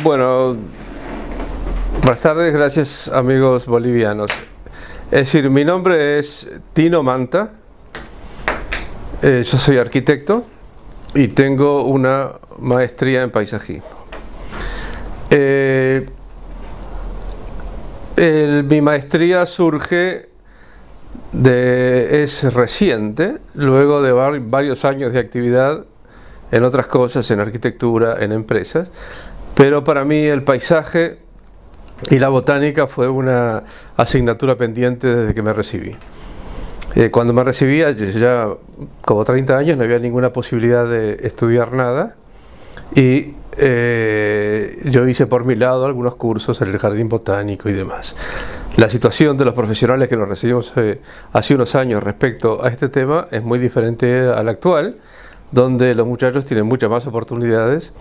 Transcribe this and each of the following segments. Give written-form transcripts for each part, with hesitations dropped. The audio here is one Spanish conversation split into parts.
Bueno, buenas tardes, gracias amigos bolivianos. Es decir, mi nombre es Tino Manta, yo soy arquitecto y tengo una maestría en paisajismo. Mi maestría es reciente, luego de varios años de actividad en otras cosas, en arquitectura, en empresas, pero para mí el paisaje y la botánica fue una asignatura pendiente desde que me recibí. Cuando me recibí, ya como 30 años, no había ninguna posibilidad de estudiar nada y yo hice por mi lado algunos cursos en el jardín botánico y demás. La situación de los profesionales que nos recibimos hace unos años respecto a este tema es muy diferente a la actual, donde los muchachos tienen muchas más oportunidades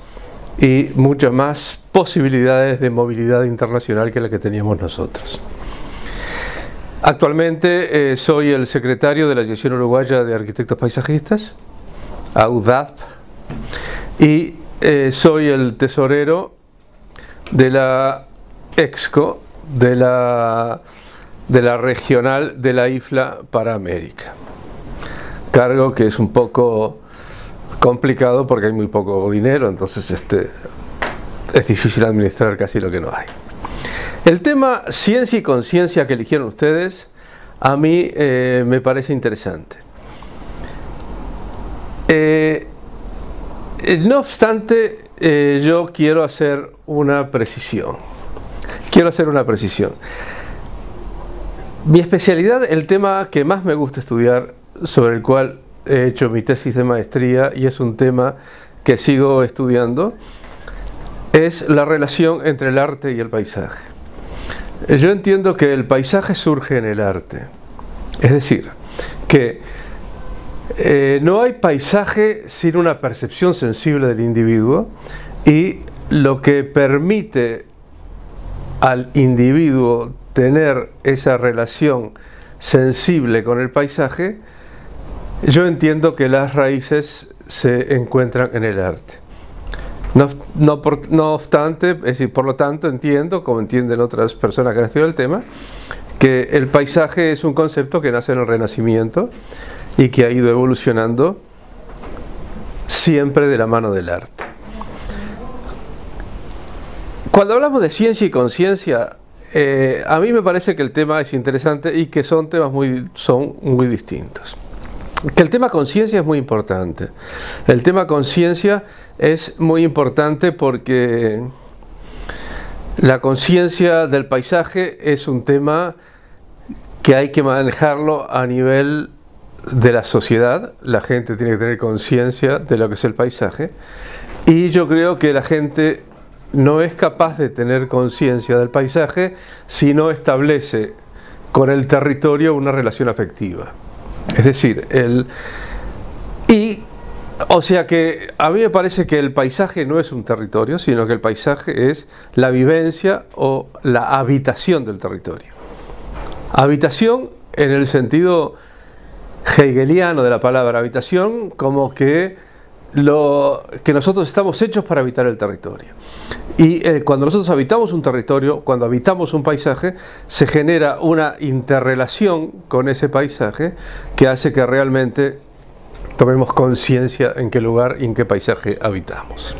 y muchas más posibilidades de movilidad internacional que la que teníamos nosotros. Actualmente soy el secretario de la Asociación Uruguaya de Arquitectos Paisajistas, AUDAP, y soy el tesorero de la EXCO, de la regional de la IFLA para América. Cargo que es un poco complicado porque hay muy poco dinero, entonces es difícil administrar casi lo que no hay. El tema ciencia y conciencia que eligieron ustedes a mí me parece interesante. No obstante, yo quiero hacer una precisión. Mi especialidad, el tema que más me gusta estudiar, sobre el cual he hecho mi tesis de maestría y es un tema que sigo estudiando, es la relación entre el arte y el paisaje. Yo entiendo que el paisaje surge en el arte, es decir, que no hay paisaje sin una percepción sensible del individuo, y lo que permite al individuo tener esa relación sensible con el paisaje, yo entiendo que las raíces se encuentran en el arte. No obstante, es decir, por lo tanto entiendo, como entienden otras personas que han estudiado el tema, que el paisaje es un concepto que nace en el Renacimiento y que ha ido evolucionando siempre de la mano del arte. Cuando hablamos de ciencia y conciencia, a mí me parece que el tema es interesante y que son temas muy distintos. Que el tema conciencia es muy importante. El tema conciencia es muy importante porque la conciencia del paisaje es un tema que hay que manejarlo a nivel de la sociedad. La gente tiene que tener conciencia de lo que es el paisaje, y yo creo que la gente no es capaz de tener conciencia del paisaje si no establece con el territorio una relación afectiva. Es decir, o sea que a mí me parece que el paisaje no es un territorio, sino que el paisaje es la vivencia o la habitación del territorio. Habitación en el sentido hegeliano de la palabra habitación, como que nosotros estamos hechos para habitar el territorio. Y cuando nosotros habitamos un territorio, cuando habitamos un paisaje, se genera una interrelación con ese paisaje que hace que realmente tomemos conciencia en qué lugar y en qué paisaje habitamos.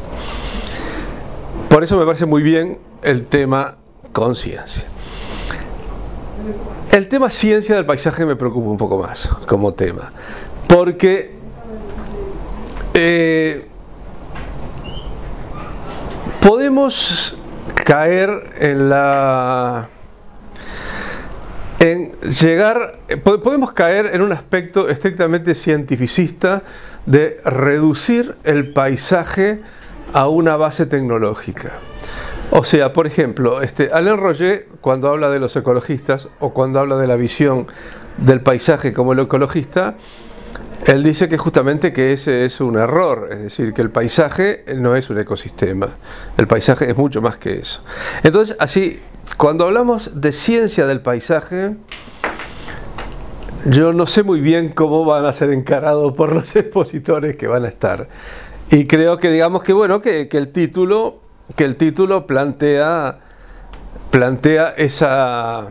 Por eso me parece muy bien el tema conciencia. El tema ciencia del paisaje me preocupa un poco más como tema, porque podemos caer podemos caer en un aspecto estrictamente cientificista de reducir el paisaje a una base tecnológica. O sea, por ejemplo, Alain Roger, cuando habla de los ecologistas o cuando habla de la visión del paisaje como el ecologista, él dice que justamente que ese es un error, es decir, que el paisaje no es un ecosistema, el paisaje es mucho más que eso. Entonces, así, cuando hablamos de ciencia del paisaje, yo no sé muy bien cómo van a ser encarados por los expositores que van a estar. Y creo que, digamos que, bueno, que el título que el título plantea esa,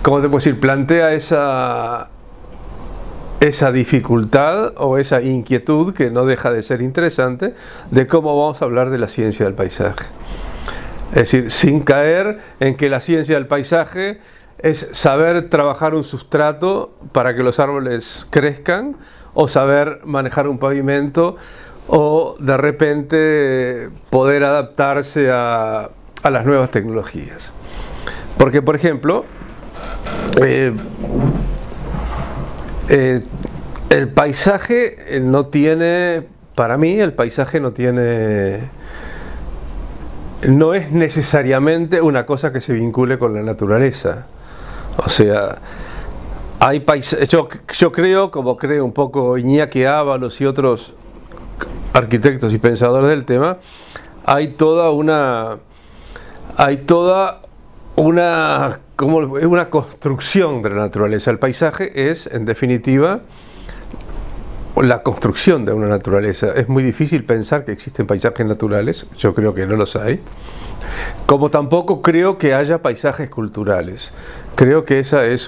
¿cómo te puedo decir? Plantea esa dificultad o esa inquietud, que no deja de ser interesante, de cómo vamos a hablar de la ciencia del paisaje. Es decir, sin caer en que la ciencia del paisaje es saber trabajar un sustrato para que los árboles crezcan, o saber manejar un pavimento, o de repente poder adaptarse a las nuevas tecnologías. Porque, por ejemplo, el paisaje no tiene, para mí el paisaje no es necesariamente una cosa que se vincule con la naturaleza. O sea, yo creo, como cree un poco Iñaki Ábalos y otros arquitectos y pensadores del tema, hay toda una construcción de la naturaleza. El paisaje es, en definitiva, la construcción de una naturaleza. Es muy difícil pensar que existen paisajes naturales, yo creo que no los hay, como tampoco creo que haya paisajes culturales. Creo que esa es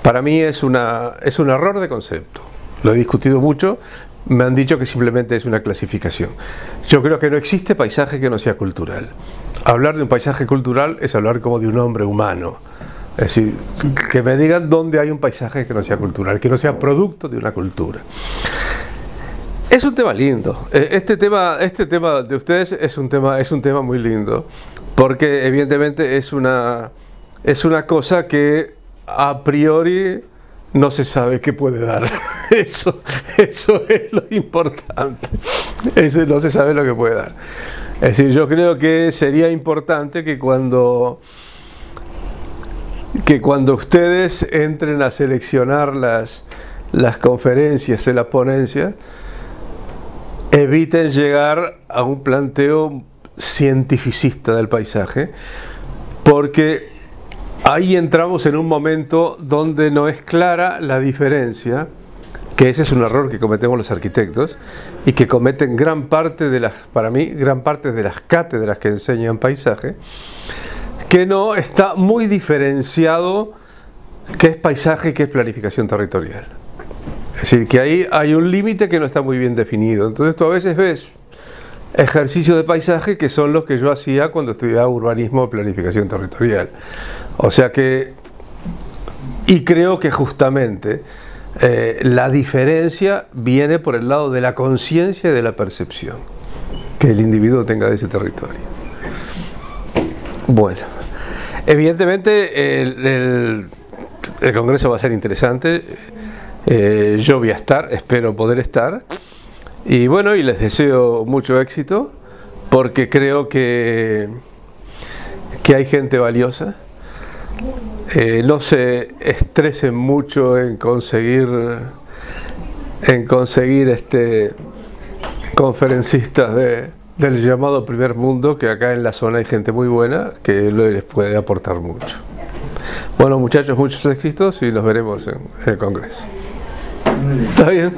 para mí es un error de concepto. Lo he discutido mucho, me han dicho que simplemente es una clasificación. Yo creo que no existe paisaje que no sea cultural. Hablar de un paisaje cultural es hablar como de un hombre humano. Es decir, que me digan dónde hay un paisaje que no sea cultural, que no sea producto de una cultura. Es un tema lindo. Este tema de ustedes es un tema muy lindo, porque evidentemente es una cosa que a priori no se sabe qué puede dar. Eso es lo importante. Eso no se sabe lo que puede dar. Es decir, yo creo que sería importante que cuando ustedes entren a seleccionar las conferencias de la ponencia, eviten llegar a un planteo cientificista del paisaje, porque ahí entramos en un momento donde no es clara la diferencia, que ese es un error que cometemos los arquitectos y que cometen para mí, gran parte de las cátedras que enseñan paisaje, que no está muy diferenciado qué es paisaje y qué es planificación territorial. Es decir, que ahí hay un límite que no está muy bien definido. Entonces tú a veces ves ejercicios de paisaje que son los que yo hacía cuando estudiaba urbanismo o planificación territorial. O sea que, y creo que justamente la diferencia viene por el lado de la conciencia y de la percepción que el individuo tenga de ese territorio. Bueno, evidentemente el congreso va a ser interesante. Yo voy a estar, espero poder estar, y bueno, y les deseo mucho éxito, porque creo que hay gente valiosa. No se estresen mucho en conseguir conferencistas del llamado primer mundo, que acá en la zona hay gente muy buena que les puede aportar mucho. Bueno, muchachos, muchos éxitos y nos veremos en el congreso. ¿Está bien?